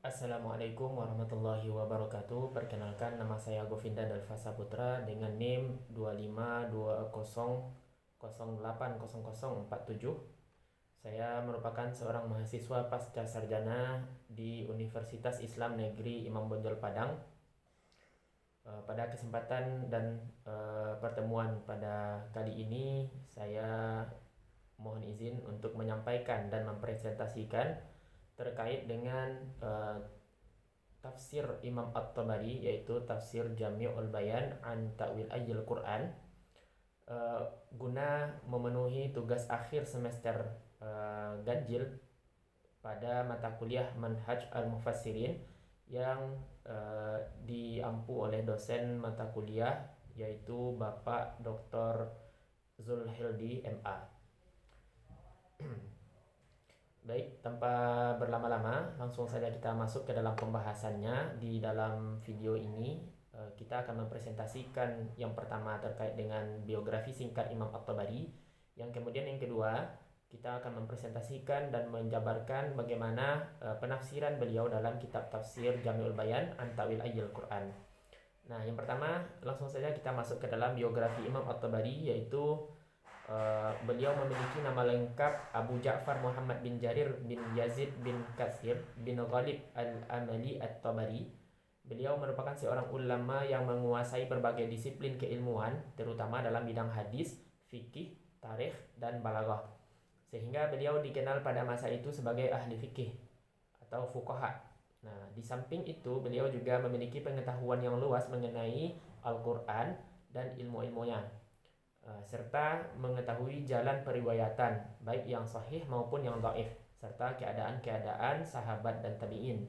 Assalamualaikum warahmatullahi wabarakatuh. Perkenalkan, nama saya Govinda Dalfa Saputra dengan NIM 2520080047. Saya merupakan seorang mahasiswa pasca sarjana di Universitas Islam Negeri Imam Bonjol Padang. Pada kesempatan dan pertemuan pada kali ini, saya mohon izin untuk menyampaikan dan mempresentasikan terkait dengan tafsir Imam At-Tabari, yaitu tafsir Jami'ul Bayan an Ta'wil Ayil Quran, guna memenuhi tugas akhir semester ganjil pada mata kuliah Manhaj Al-Mufassirin yang diampu oleh dosen mata kuliah, yaitu Bapak Dr. Zulhildi MA. Baik, tanpa berlama-lama, langsung saja kita masuk ke dalam pembahasannya. Di dalam video ini, kita akan mempresentasikan yang pertama terkait dengan biografi singkat Imam At-Tabari. Yang kemudian yang kedua, kita akan mempresentasikan dan menjabarkan bagaimana penafsiran beliau dalam kitab tafsir Jami'ul Bayan an Ta'wil Ayil Quran. Nah, yang pertama, langsung saja kita masuk ke dalam biografi Imam At-Tabari, yaitu beliau memiliki nama lengkap Abu Ja'far Muhammad bin Jarir bin Yazid bin Katsir bin Ghalib al-Amali At-Tabari. Beliau merupakan seorang ulama yang menguasai berbagai disiplin keilmuan, terutama dalam bidang hadis, fikih, tarikh, dan balaghah. Sehingga beliau dikenal pada masa itu sebagai ahli fikih atau fuqaha. Nah, di samping itu beliau juga memiliki pengetahuan yang luas mengenai Al-Quran dan ilmu-ilmunya, serta mengetahui jalan periwayatan baik yang sahih maupun yang dhaif, serta keadaan-keadaan sahabat dan tabi'in.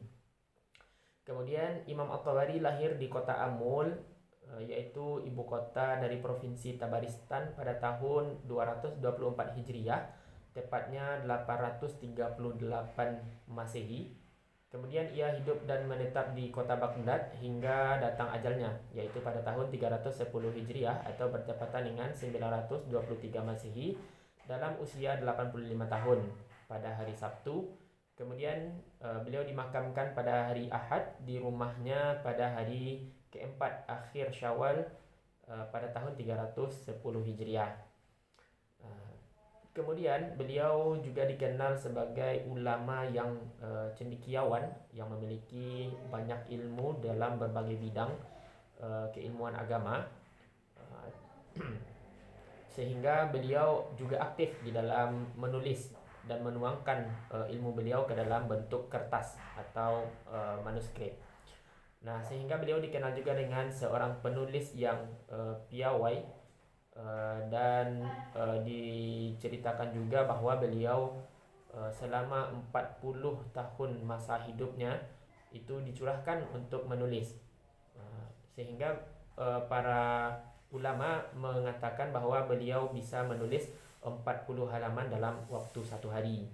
Kemudian Imam At-Tabari lahir di kota Amul, yaitu ibu kota dari provinsi Tabaristan, pada tahun 224 Hijriah, tepatnya 838 Masehi. Kemudian ia hidup dan menetap di kota Baghdad hingga datang ajalnya, yaitu pada tahun 310 Hijriah atau bertepatan dengan 923 Masehi, dalam usia 85 tahun pada hari Sabtu. Kemudian beliau dimakamkan pada hari Ahad di rumahnya pada hari keempat akhir Syawal pada tahun 310 Hijriah. Kemudian beliau juga dikenal sebagai ulama yang cendekiawan, yang memiliki banyak ilmu dalam berbagai bidang keilmuan agama, sehingga beliau juga aktif di dalam menulis dan menuangkan ilmu beliau ke dalam bentuk kertas atau manuskrip. Nah, sehingga beliau dikenal juga dengan seorang penulis yang piawai. Dan diceritakan juga bahwa beliau selama 40 tahun masa hidupnya itu dicurahkan untuk menulis, sehingga para ulama mengatakan bahwa beliau bisa menulis 40 halaman dalam waktu satu hari.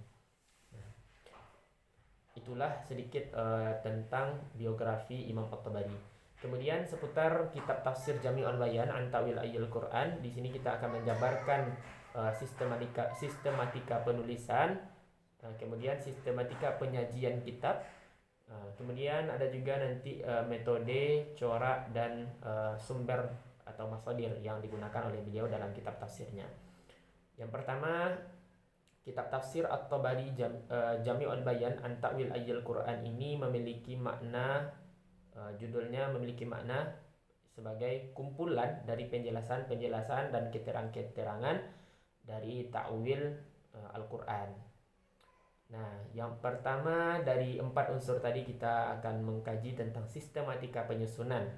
Itulah sedikit tentang biografi Imam At-Tabari. Kemudian seputar kitab tafsir Jami'ul Bayan an Ta'wil Ayil Quran, di sini kita akan menjabarkan sistematika penulisan, kemudian sistematika penyajian kitab, kemudian ada juga nanti metode, corak, dan sumber atau masadir yang digunakan oleh beliau dalam kitab tafsirnya. Yang pertama, kitab tafsir At-Tabari Jami'ul Bayan an Ta'wil Ayil Quran ini memiliki makna, judulnya memiliki makna sebagai kumpulan dari penjelasan-penjelasan dan keterangan-keterangan dari ta'wil Al-Quran. Nah, yang pertama dari 4 unsur tadi kita akan mengkaji tentang sistematika penyusunan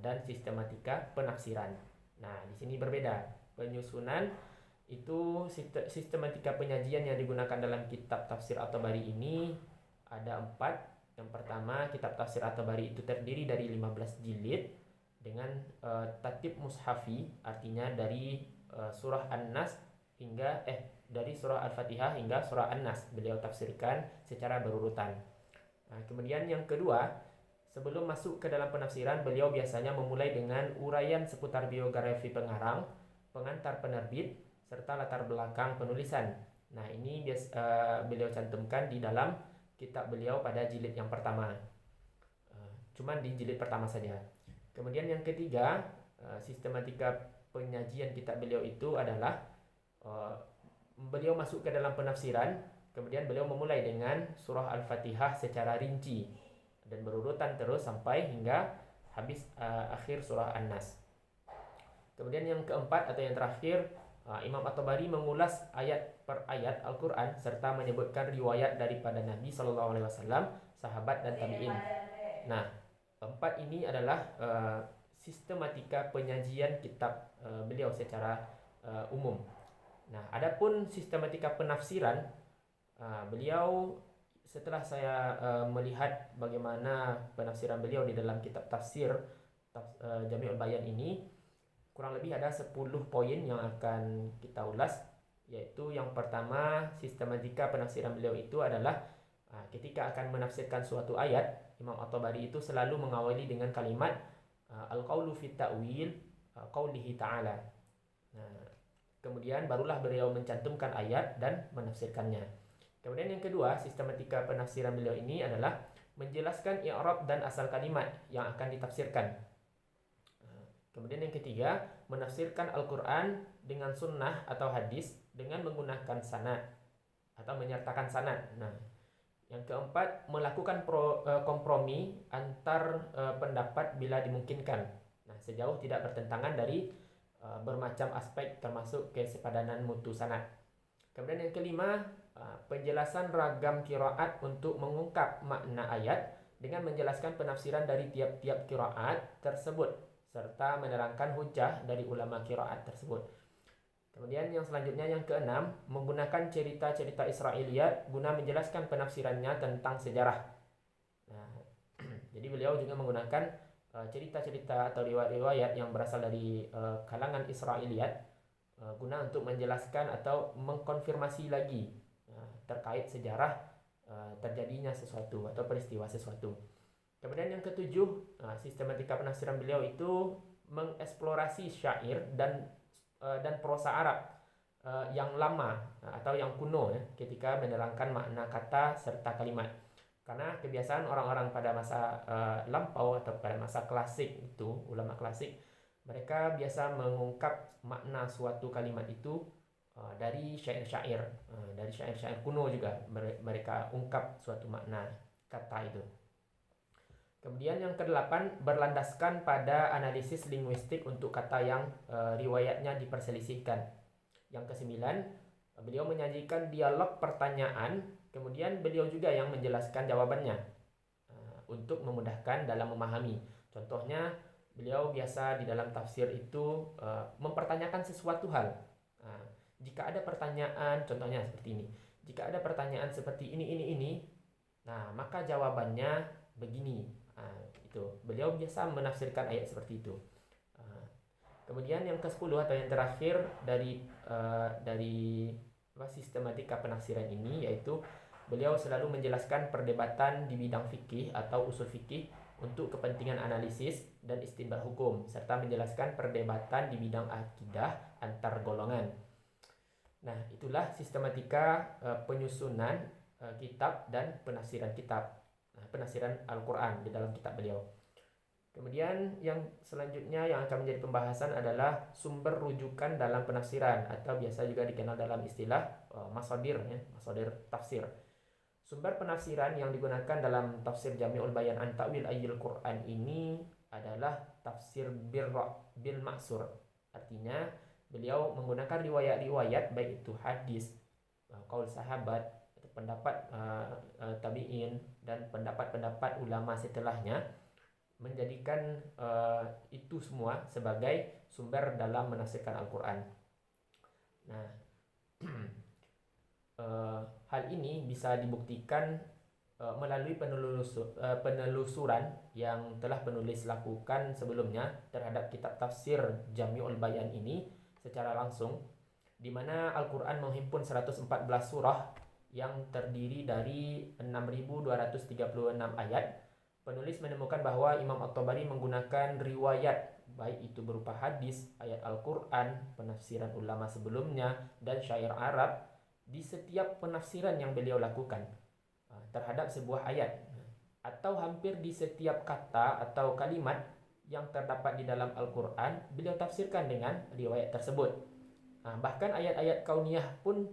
dan sistematika penafsiran. Nah, di sini berbeda. Penyusunan itu sistematika penyajian yang digunakan dalam kitab tafsir At-Tabari ini ada 4. Yang pertama, kitab tafsir At-Tabari itu terdiri dari 15 jilid dengan tartib mushafi, artinya dari surah An-Nas hingga dari surah Al-Fatihah hingga surah An-Nas beliau tafsirkan secara berurutan. Nah, kemudian yang kedua, sebelum masuk ke dalam penafsiran, beliau biasanya memulai dengan uraian seputar biografi pengarang, pengantar penerbit, serta latar belakang penulisan. Nah, ini beliau cantumkan di dalam kitab beliau pada jilid yang pertama. Cuman di jilid pertama saja. Kemudian yang ketiga, sistematika penyajian kitab beliau itu adalah beliau masuk ke dalam penafsiran. Kemudian beliau memulai dengan surah Al-Fatihah secara rinci dan berurutan terus sampai hingga habis akhir surah An-Nas. Kemudian yang keempat atau yang terakhir, Imam At-Tabari mengulas ayat per ayat Al-Quran serta menyebutkan riwayat daripada Nabi SAW, sahabat dan tabi'in. Nah, empat ini adalah sistematika penyajian kitab beliau secara umum. Nah, adapun sistematika penafsiran beliau, setelah saya melihat bagaimana penafsiran beliau di dalam kitab tafsir Jami'ul Bayan ini, kurang lebih ada 10 poin yang akan kita ulas. Yaitu yang pertama, sistematika penafsiran beliau itu adalah ketika akan menafsirkan suatu ayat, Imam At-Tabari itu selalu mengawali dengan kalimat al-qaulu fit ta'wil qaulihi ta'ala. Nah, kemudian barulah beliau mencantumkan ayat dan menafsirkannya. Kemudian yang kedua, sistematika penafsiran beliau ini adalah menjelaskan i'rab dan asal kalimat yang akan ditafsirkan. Kemudian yang ketiga, menafsirkan Al-Quran dengan sunnah atau hadis dengan menggunakan sanad atau menyertakan sanad. Nah, yang keempat, melakukan kompromi antar pendapat bila dimungkinkan. Nah, sejauh tidak bertentangan dari bermacam aspek termasuk kesepadanan mutu sanad. Kemudian yang kelima, penjelasan ragam qiraat untuk mengungkap makna ayat dengan menjelaskan penafsiran dari tiap-tiap qiraat tersebut serta menerangkan hujah dari ulama qiraat tersebut. Kemudian yang selanjutnya, yang keenam, menggunakan cerita-cerita Israiliyat guna menjelaskan penafsirannya tentang sejarah. Nah, jadi beliau juga menggunakan cerita-cerita atau riwayat-riwayat yang berasal dari kalangan Israiliyat guna untuk menjelaskan atau mengkonfirmasi lagi terkait sejarah terjadinya sesuatu atau peristiwa sesuatu. Kemudian yang ketujuh, sistematika penafsiran beliau itu mengeksplorasi syair dan prosa Arab yang lama atau yang kuno ketika menerangkan makna kata serta kalimat. Karena kebiasaan orang-orang pada masa lampau atau pada masa klasik itu, ulama klasik, mereka biasa mengungkap makna suatu kalimat itu dari syair-syair, dari syair-syair kuno juga mereka ungkap suatu makna kata itu. Kemudian yang kedelapan, berlandaskan pada analisis linguistik untuk kata yang riwayatnya diperselisihkan. Yang kesembilan, beliau menyajikan dialog pertanyaan, kemudian beliau juga yang menjelaskan jawabannya untuk memudahkan dalam memahami. Contohnya, beliau biasa di dalam tafsir itu mempertanyakan sesuatu hal. Jika ada pertanyaan, contohnya seperti ini. Jika ada pertanyaan seperti ini, nah maka jawabannya begini. Itu beliau biasa menafsirkan ayat seperti itu. Kemudian yang ke-10 atau yang terakhir dari sistematika penafsiran ini, yaitu beliau selalu menjelaskan perdebatan di bidang fikih atau usul fikih untuk kepentingan analisis dan istinbat hukum, serta menjelaskan perdebatan di bidang akidah antar golongan. Nah, itulah sistematika penyusunan kitab dan penafsiran kitab, penafsiran Al-Quran di dalam kitab beliau. Kemudian yang selanjutnya yang akan menjadi pembahasan adalah sumber rujukan dalam penafsiran atau biasa juga dikenal dalam istilah masadir, masadir tafsir. Sumber penafsiran yang digunakan dalam tafsir Jami'ul Bayan an Ta'wil Ayil Quran ini adalah tafsir bil maksur. Artinya beliau menggunakan riwayat-riwayat baik itu hadis, qaul sahabat, pendapat tabi'in dan pendapat-pendapat ulama setelahnya, menjadikan itu semua sebagai sumber dalam menafsirkan Al-Quran. Nah, hal ini bisa dibuktikan melalui penelusuran yang telah penulis lakukan sebelumnya terhadap kitab tafsir Jami'ul Bayan ini secara langsung, di mana Al-Quran menghimpun 114 surah yang terdiri dari 6.236 ayat. Penulis menemukan bahwa Imam At-Tabari menggunakan riwayat, baik itu berupa hadis, ayat Al-Quran, penafsiran ulama sebelumnya, dan syair Arab di setiap penafsiran yang beliau lakukan. terhadap sebuah ayat, atau hampir di setiap kata atau kalimat yang terdapat di dalam Al-Quran beliau tafsirkan dengan riwayat tersebut. Bahkan ayat-ayat kauniyah pun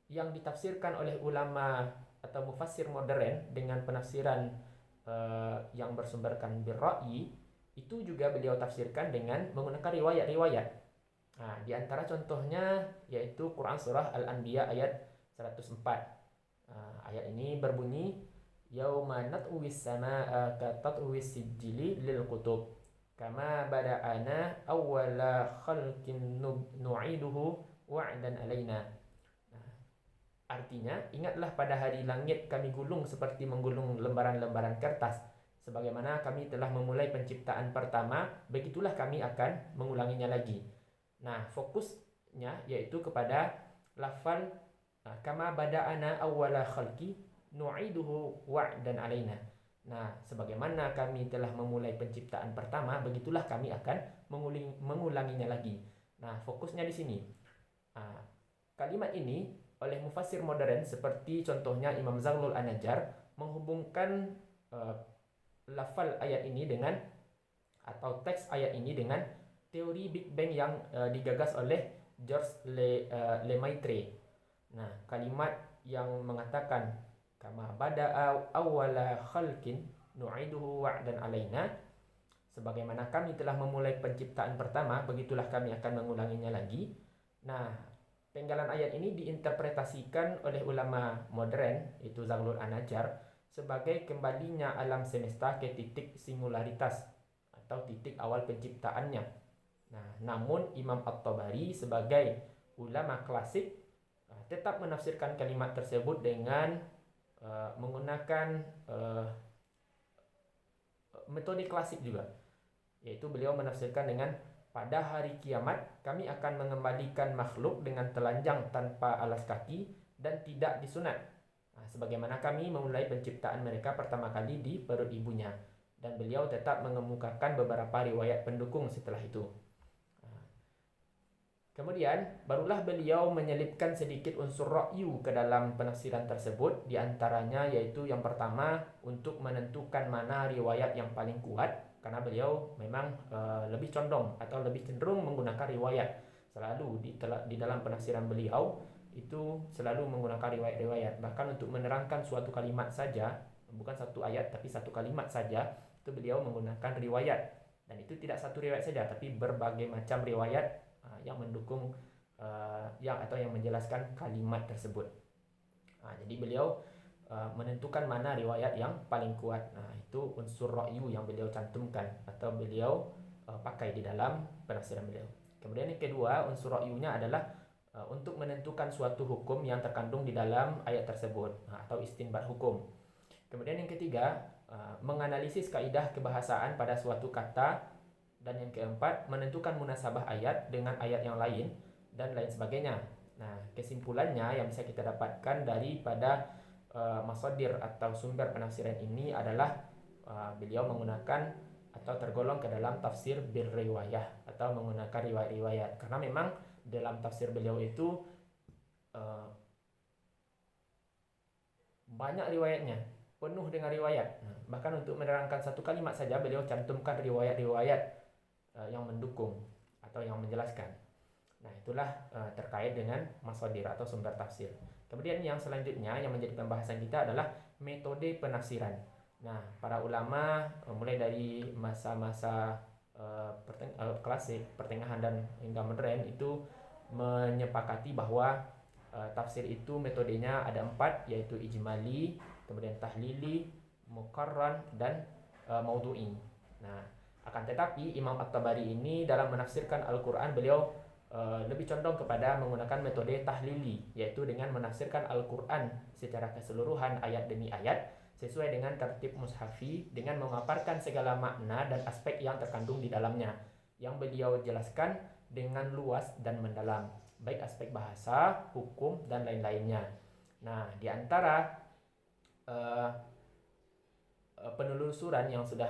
yang ditafsirkan oleh ulama atau mufassir modern dengan penafsiran yang bersumberkan birra'yi, itu juga beliau tafsirkan dengan menggunakan riwayat-riwayat. Di antara contohnya yaitu Quran surah Al-Anbiya ayat 104. Ayat ini berbunyi, yauma nat'uwis samaa'a ka tat'uwis sijili lil kutub kama bada'ana awwala khalqin nu'iduhu wa'dan alaina. Artinya, ingatlah pada hari langit kami gulung seperti menggulung lembaran-lembaran kertas. Sebagaimana kami telah memulai penciptaan pertama, begitulah kami akan mengulanginya lagi. Nah, fokusnya yaitu kepada lafal kama bada'ana awwala khalqi nu'iduhu wa'dan alaina. Nah, sebagaimana kami telah memulai penciptaan pertama, begitulah kami akan mengulanginya lagi. Nah, fokusnya di sini. Kalimat ini oleh mufassir modern seperti contohnya Imam Zaghlul An-Najjar menghubungkan lafal ayat ini dengan atau teks ayat ini dengan teori Big Bang yang digagas oleh George Lemaitre. Nah, kalimat yang mengatakan kama bada'a awwala khalqin nu'iduhu wa'dan alaina, sebagaimana kami telah memulai penciptaan pertama, begitulah kami akan mengulanginya lagi. Nah, penggalan ayat ini diinterpretasikan oleh ulama modern, itu Zaghlul An-Najjar, sebagai kembalinya alam semesta ke titik singularitas atau titik awal penciptaannya. Nah, namun Imam At-Tabari sebagai ulama klasik tetap menafsirkan kalimat tersebut dengan menggunakan metode klasik juga, yaitu beliau menafsirkan dengan pada hari kiamat kami akan mengembalikan makhluk dengan telanjang tanpa alas kaki dan tidak disunat, sebagaimana kami memulai penciptaan mereka pertama kali di perut ibunya. Dan beliau tetap mengemukakan beberapa riwayat pendukung setelah itu. Kemudian barulah beliau menyelipkan sedikit unsur ra'yu ke dalam penafsiran tersebut, diantaranya yaitu yang pertama untuk menentukan mana riwayat yang paling kuat, karena beliau memang lebih condong atau lebih cenderung menggunakan riwayat. Selalu di dalam penafsiran beliau itu selalu menggunakan riwayat-riwayat. Bahkan untuk menerangkan suatu kalimat saja, bukan satu ayat tapi satu kalimat saja, itu beliau menggunakan riwayat. Dan itu tidak satu riwayat saja tapi berbagai macam riwayat yang mendukung yang menjelaskan kalimat tersebut. Jadi beliau menentukan mana riwayat yang paling kuat. Itu unsur ra'yu yang beliau cantumkan atau beliau pakai di dalam penafsiran beliau. Kemudian yang kedua, unsur ra'yunya adalah untuk menentukan suatu hukum yang terkandung di dalam ayat tersebut atau istinbat hukum. Kemudian yang ketiga, menganalisis kaidah kebahasaan pada suatu kata. Dan yang keempat, menentukan munasabah ayat dengan ayat yang lain dan lain sebagainya. Nah, kesimpulannya yang bisa kita dapatkan daripada masadir atau sumber penafsiran ini adalah beliau menggunakan atau tergolong ke dalam tafsir birriwayah atau menggunakan riwayat-riwayat. Karena memang dalam tafsir beliau itu banyak riwayatnya, penuh dengan riwayat. Bahkan untuk menerangkan satu kalimat saja beliau cantumkan riwayat-riwayat yang mendukung atau yang menjelaskan. Nah, itulah terkait dengan masadir atau sumber tafsir. Kemudian yang selanjutnya yang menjadi pembahasan kita adalah metode penafsiran. Nah, para ulama mulai dari masa-masa klasik, pertengahan dan hingga modern itu menyepakati bahwa tafsir itu metodenya ada 4, yaitu ijmali, kemudian tahlili, muqarran, dan maudhu'i. Nah, akan tetapi Imam At-Tabari ini dalam menafsirkan Al-Quran beliau lebih condong kepada menggunakan metode tahlili, yaitu dengan menafsirkan Al-Quran secara keseluruhan ayat demi ayat sesuai dengan tertib mushafi dengan memaparkan segala makna dan aspek yang terkandung di dalamnya yang beliau jelaskan dengan luas dan mendalam, baik aspek bahasa, hukum, dan lain-lainnya. Nah, di antara penelusuran yang sudah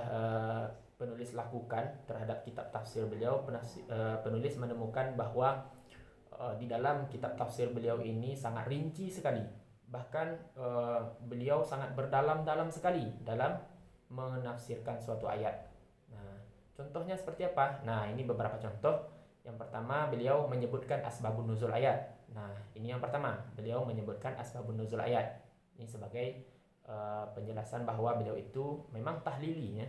penulis lakukan terhadap kitab tafsir beliau, penulis menemukan bahwa di dalam kitab tafsir beliau ini sangat rinci sekali Bahkan beliau sangat berdalam-dalam sekali dalam menafsirkan suatu ayat. Nah, contohnya seperti apa? Nah, ini beberapa contoh. Yang pertama, beliau menyebutkan asbabun nuzul ayat. Nah, ini yang pertama, beliau menyebutkan asbabun nuzul ayat. Ini sebagai penjelasan bahwa beliau itu memang tahlili, ya.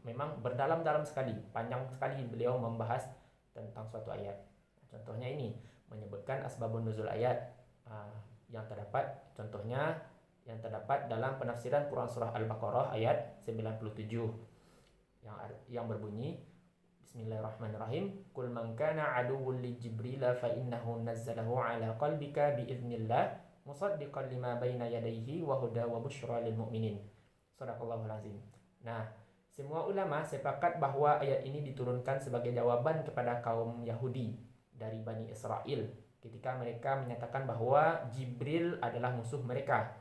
Memang berdalam-dalam sekali, panjang sekali beliau membahas tentang suatu ayat. Nah, contohnya ini, menyebutkan asbabun nuzul ayat. Yang terdapat contohnya yang terdapat dalam penafsiran Quran surah Al-Baqarah ayat 97 yang berbunyi Bismillahirrahmanirrahim. Qul man kana aduwwun li Jibril fa innahu nazzalahu ala qalbika bi idznillah musaddiqan lima baina yadayhi wa huda wa busyra lil mu'minin. Shadaqallahul azim. Nah, semua ulama sepakat bahwa ayat ini diturunkan sebagai jawaban kepada kaum Yahudi dari Bani Israel ketika mereka menyatakan bahwa Jibril adalah musuh mereka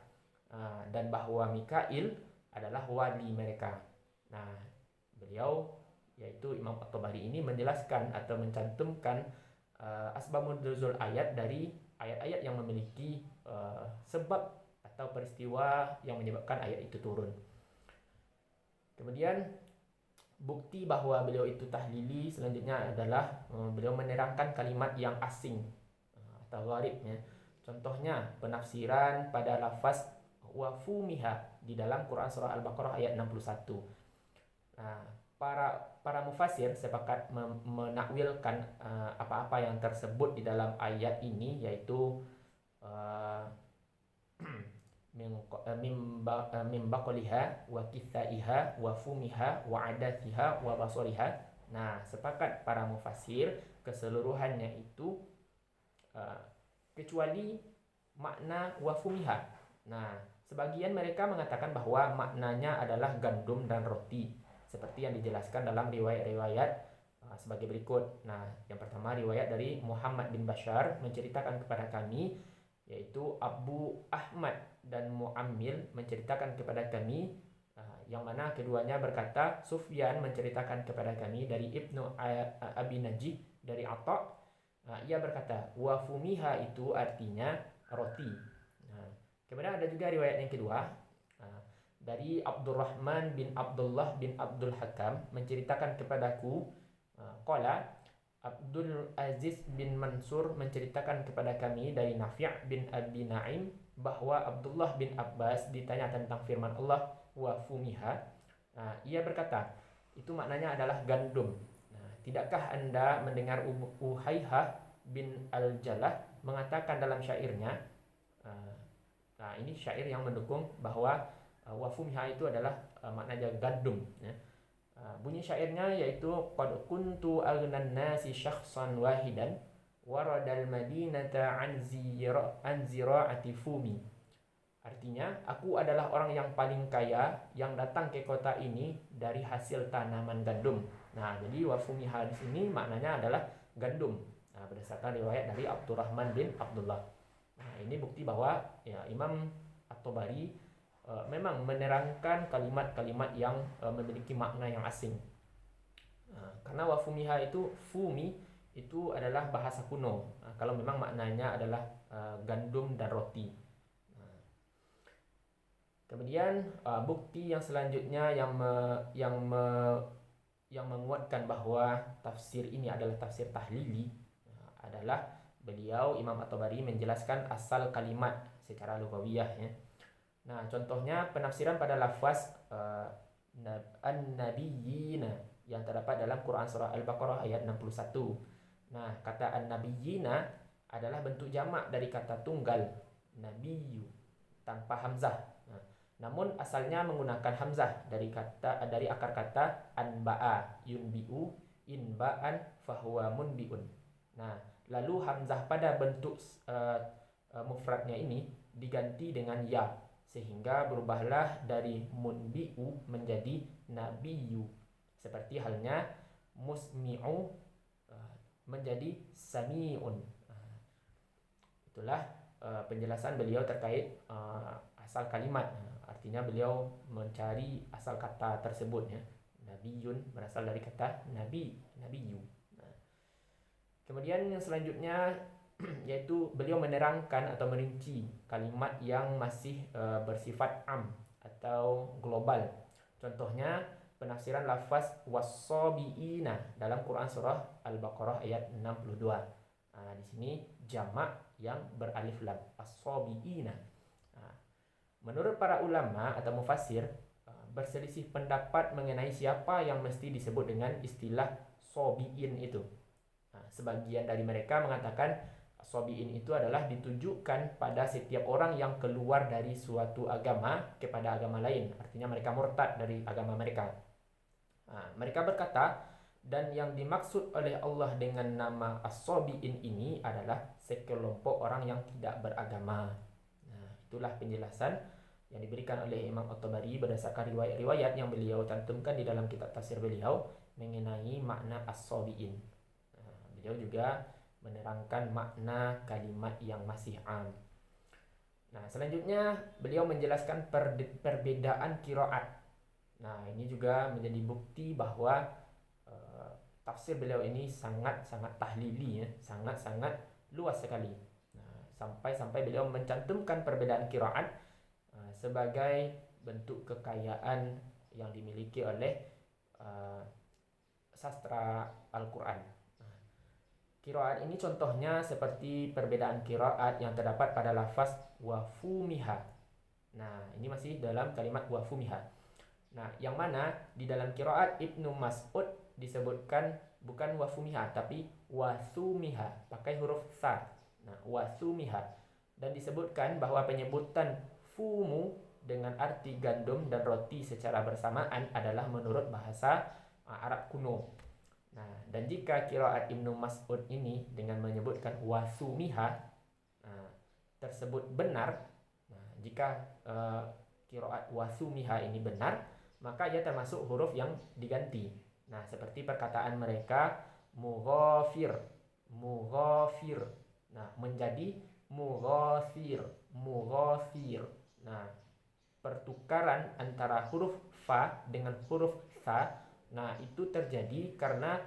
dan bahwa Mikail adalah wali mereka. Nah, beliau yaitu Imam At-Tabari ini menjelaskan atau mencantumkan asbabun nuzul ayat dari ayat-ayat yang memiliki sebab atau peristiwa yang menyebabkan ayat itu turun. Kemudian bukti bahwa beliau itu tahlili selanjutnya adalah beliau menerangkan kalimat yang asing atau gharib, ya. Contohnya penafsiran pada lafaz wafumiha di dalam Quran surah Al-Baqarah ayat 61. Nah, para mufasir sepakat menakwilkan apa-apa yang tersebut di dalam ayat ini, yaitu min baqliha wa kithaiha wa fumiha wa adathiha wa basariha. Nah, sepakat para mufasir keseluruhannya itu kecuali makna wafumiha. Nah, sebagian mereka mengatakan bahwa maknanya adalah gandum dan roti, seperti yang dijelaskan dalam riwayat-riwayat sebagai berikut. Nah, yang pertama riwayat dari Muhammad bin Bashar menceritakan kepada kami, yaitu Abu Ahmad dan Mu'ammil menceritakan kepada kami, yang mana keduanya berkata, Sufyan menceritakan kepada kami dari Ibnu Abi Najih dari Atha. Ia berkata, wafumiha itu artinya roti. Nah, kemudian ada juga riwayat yang kedua dari Abdurrahman bin Abdullah bin Abdul Hakam menceritakan kepadaku, qala Abdul Aziz bin Mansur menceritakan kepada kami dari Nafi' bin Abi Naim bahwa Abdullah bin Abbas ditanya tentang firman Allah wafumiha. Ia berkata, itu maknanya adalah gandum. Tidakkah Anda mendengar Uhaihah bin Al-Jalah mengatakan dalam syairnya, ini syair yang mendukung bahwa wafumiha itu adalah maknanya gandum, ya. Bunyi syairnya yaitu qad kuntu aghnan nasi syakhsan wahidan waradal madinata an zira'ati fumi. Artinya, aku adalah orang yang paling kaya yang datang ke kota ini dari hasil tanaman gandum. Nah, jadi wafumiha di sini maknanya adalah gandum. Nah, berdasarkan riwayat dari Abdurrahman bin Abdullah. Nah, ini bukti bahwa ya, Imam At-Tabari memang menerangkan kalimat-kalimat yang memiliki makna yang asing. Karena wafumiha itu, fumi itu adalah bahasa kuno. Kalau memang maknanya adalah gandum dan roti. Kemudian bukti yang selanjutnya yang menguatkan bahwa tafsir ini adalah tafsir tahlili adalah beliau Imam At-Tabari menjelaskan asal kalimat secara lughawiyah, ya. Nah, contohnya penafsiran pada lafaz an-nabiyyina yang terdapat dalam Quran surah Al-Baqarah ayat 61. Nah, kata an-nabiyyina adalah bentuk jamak dari kata tunggal nabiyyu tanpa hamzah. Namun asalnya menggunakan hamzah dari akar kata anba'a yunbi'u inba'an fahuwa munbi'un. Nah, lalu hamzah pada bentuk mufradnya ini diganti dengan ya, sehingga berubahlah dari munbi'u menjadi nabiyyu. Seperti halnya musmi'u menjadi sami'un. Itulah penjelasan beliau terkait asal kalimat. Artinya beliau mencari asal kata tersebut, ya. Nabiyun berasal dari kata nabi, nabiyyu. Kemudian yang selanjutnya yaitu beliau menerangkan atau merinci kalimat yang masih bersifat am atau global. Contohnya penafsiran lafaz wassabiina dalam Quran surah Al-Baqarah ayat 62. Di sini jamak yang beralif lam, as-sabiina. Menurut para ulama atau mufassir, berselisih pendapat mengenai siapa yang mesti disebut dengan istilah sobiin itu. Sebagian dari mereka mengatakan sobiin itu adalah ditujukan pada setiap orang yang keluar dari suatu agama kepada agama lain. Artinya mereka murtad dari agama mereka. Mereka berkata, dan yang dimaksud oleh Allah dengan nama as-sobiin ini adalah sekelompok orang yang tidak beragama. Itulah penjelasan yang diberikan oleh Imam At-Tabari berdasarkan riwayat-riwayat yang beliau cantumkan di dalam kitab tafsir beliau mengenai makna as-sobiin. Beliau juga menerangkan makna kalimat yang masih am. Selanjutnya beliau menjelaskan perbedaan qiraat. Ini juga menjadi bukti bahwa tafsir beliau ini sangat-sangat tahlili, sangat-sangat luas sekali. Sampai-sampai beliau mencantumkan perbedaan qiraat sebagai bentuk kekayaan yang dimiliki oleh sastra Al-Quran. Qiraat ini contohnya seperti perbedaan qiraat yang terdapat pada lafaz wafumiha. Ini masih dalam kalimat wafumiha. Yang mana di dalam qiraat Ibnu Mas'ud disebutkan bukan wafumiha tapi wasumiha, pakai huruf sa. Wasumiha, dan disebutkan bahwa penyebutan fumu dengan arti gandum dan roti secara bersamaan adalah menurut bahasa Arab kuno. Dan jika qiraat Ibnu Mas'ud ini dengan menyebutkan wasumiha tersebut benar, jika qiraat wasumiha ini benar, maka ia termasuk huruf yang diganti. Seperti perkataan mereka mughafir, menjadi mughafir. Pertukaran antara huruf fa dengan huruf sa, itu terjadi karena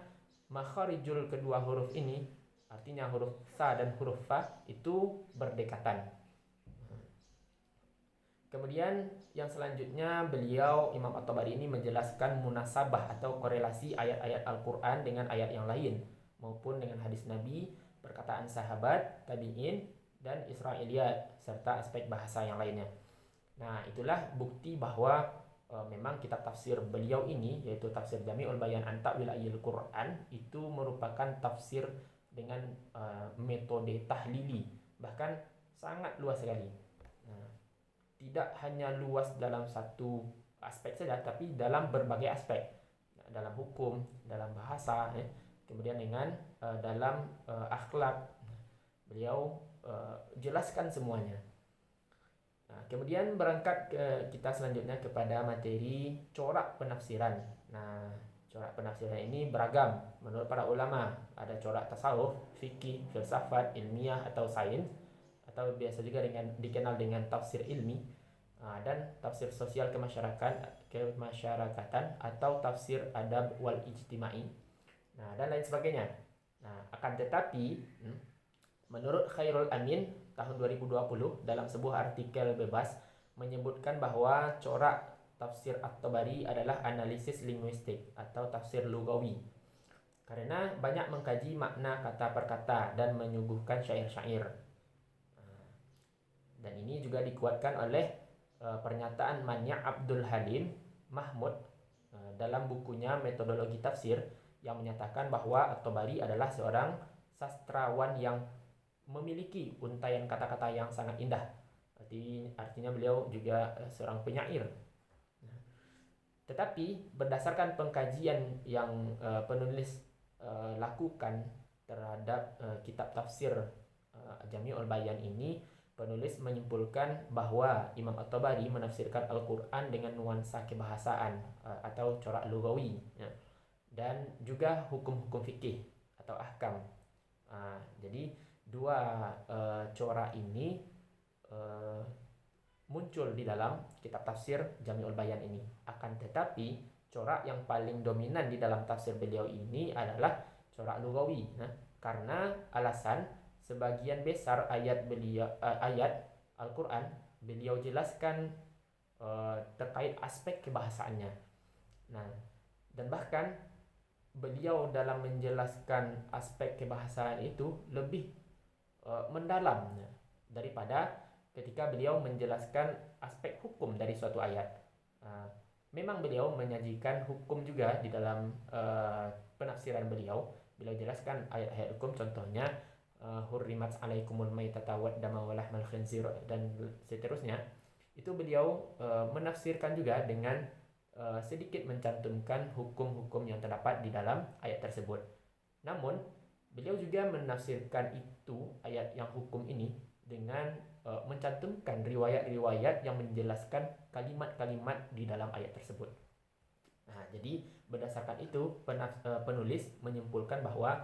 makharijul kedua huruf ini, artinya huruf sa dan huruf fa itu berdekatan. Kemudian yang selanjutnya beliau Imam At-Tabari ini menjelaskan munasabah atau korelasi ayat-ayat Al-Quran dengan ayat yang lain maupun dengan hadis Nabi, perkataan sahabat, tabi'in, dan Israiliyat serta aspek bahasa yang lainnya. Itulah bukti bahwa memang kitab tafsir beliau ini, yaitu tafsir Jami'ul Bayan an Ta'wil Ayil Quran, itu merupakan tafsir dengan metode tahlili, bahkan sangat luas sekali. Tidak hanya luas dalam satu aspek saja, tapi dalam berbagai aspek, dalam hukum, dalam bahasa, kemudian dengan dalam akhlak. Beliau jelaskan semuanya. Kemudian berangkat kita selanjutnya kepada materi corak penafsiran. Corak penafsiran ini beragam menurut para ulama. Ada corak tasawuf, fikih, filsafat, ilmiah atau sains, atau biasa juga dikenal dengan tafsir ilmi, dan tafsir sosial kemasyarakatan atau tafsir adab wal ijtimai, dan lain sebagainya. Akan tetapi menurut Khairul Amin tahun 2020 dalam sebuah artikel bebas menyebutkan bahwa corak tafsir At-Tabari adalah analisis linguistik atau tafsir lugawi, karena banyak mengkaji makna kata per kata dan menyuguhkan syair-syair. Dan ini juga dikuatkan oleh pernyataan Manya Abdul Halim Mahmud dalam bukunya Metodologi Tafsir, yang menyatakan bahwa At-Tabari adalah seorang sastrawan yang memiliki untaian kata-kata yang sangat indah. Artinya beliau juga seorang penyair. Tetapi berdasarkan pengkajian yang penulis lakukan terhadap kitab tafsir Jami'ul Bayan ini, penulis menyimpulkan bahwa Imam At-Tabari menafsirkan Al-Quran dengan nuansa kebahasaan atau corak lugawi, dan juga hukum-hukum fikih atau ahkam. Jadi dua corak ini muncul di dalam kitab tafsir Jami'ul Bayan ini. Akan tetapi corak yang paling dominan di dalam tafsir beliau ini adalah corak lugawi, karena alasan sebagian besar ayat Al-Quran beliau jelaskan terkait aspek kebahasaannya. Nah, dan bahkan beliau dalam menjelaskan aspek kebahasaan itu lebih mendalam daripada ketika beliau menjelaskan aspek hukum dari suatu ayat. Memang beliau menyajikan hukum juga di dalam penafsiran beliau. Beliau jelaskan ayat-ayat hukum, contohnya hurrimat alaikumul maitata wad dama wa lahmal khinzir dan seterusnya. Itu beliau menafsirkan juga dengan sedikit mencantumkan hukum-hukum yang terdapat di dalam ayat tersebut. Namun beliau juga menafsirkan itu ayat yang hukum ini dengan mencantumkan riwayat-riwayat yang menjelaskan kalimat-kalimat di dalam ayat tersebut. Nah, jadi berdasarkan itu penulis menyimpulkan bahwa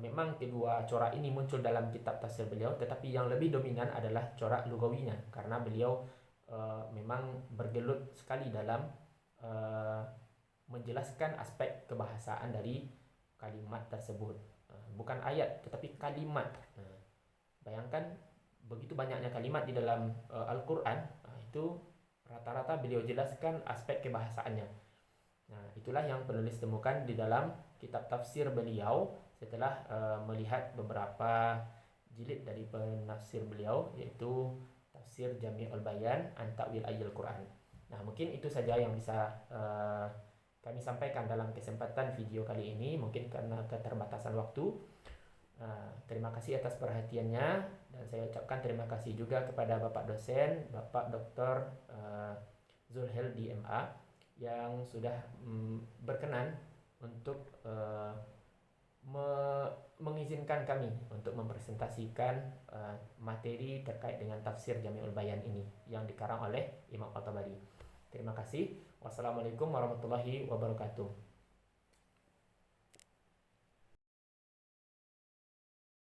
memang kedua corak ini muncul dalam kitab tafsir beliau, tetapi yang lebih dominan adalah corak lugawinya, karena beliau memang bergelut sekali dalam menjelaskan aspek kebahasaan dari kalimat tersebut. Bukan ayat, tetapi kalimat. Bayangkan begitu banyaknya kalimat di dalam Al-Quran, itu rata-rata beliau jelaskan aspek kebahasaannya. Nah, itulah yang penulis temukan di dalam kitab tafsir beliau setelah melihat beberapa jilid dari penafsir beliau, yaitu Tafsir Jami'ul Bayan an Ta'wil Ayatil Quran. Nah, mungkin itu saja yang bisa kami sampaikan dalam kesempatan video kali ini, mungkin karena keterbatasan waktu. Terima kasih atas perhatiannya, dan saya ucapkan terima kasih juga kepada Bapak dosen, Bapak Dr. Zulheldi MA, yang sudah berkenan untuk mengizinkan kami untuk mempresentasikan materi terkait dengan tafsir Jami'ul Bayan ini yang dikarang oleh Imam At-Tabari. Terima kasih. Wassalamualaikum warahmatullahi wabarakatuh.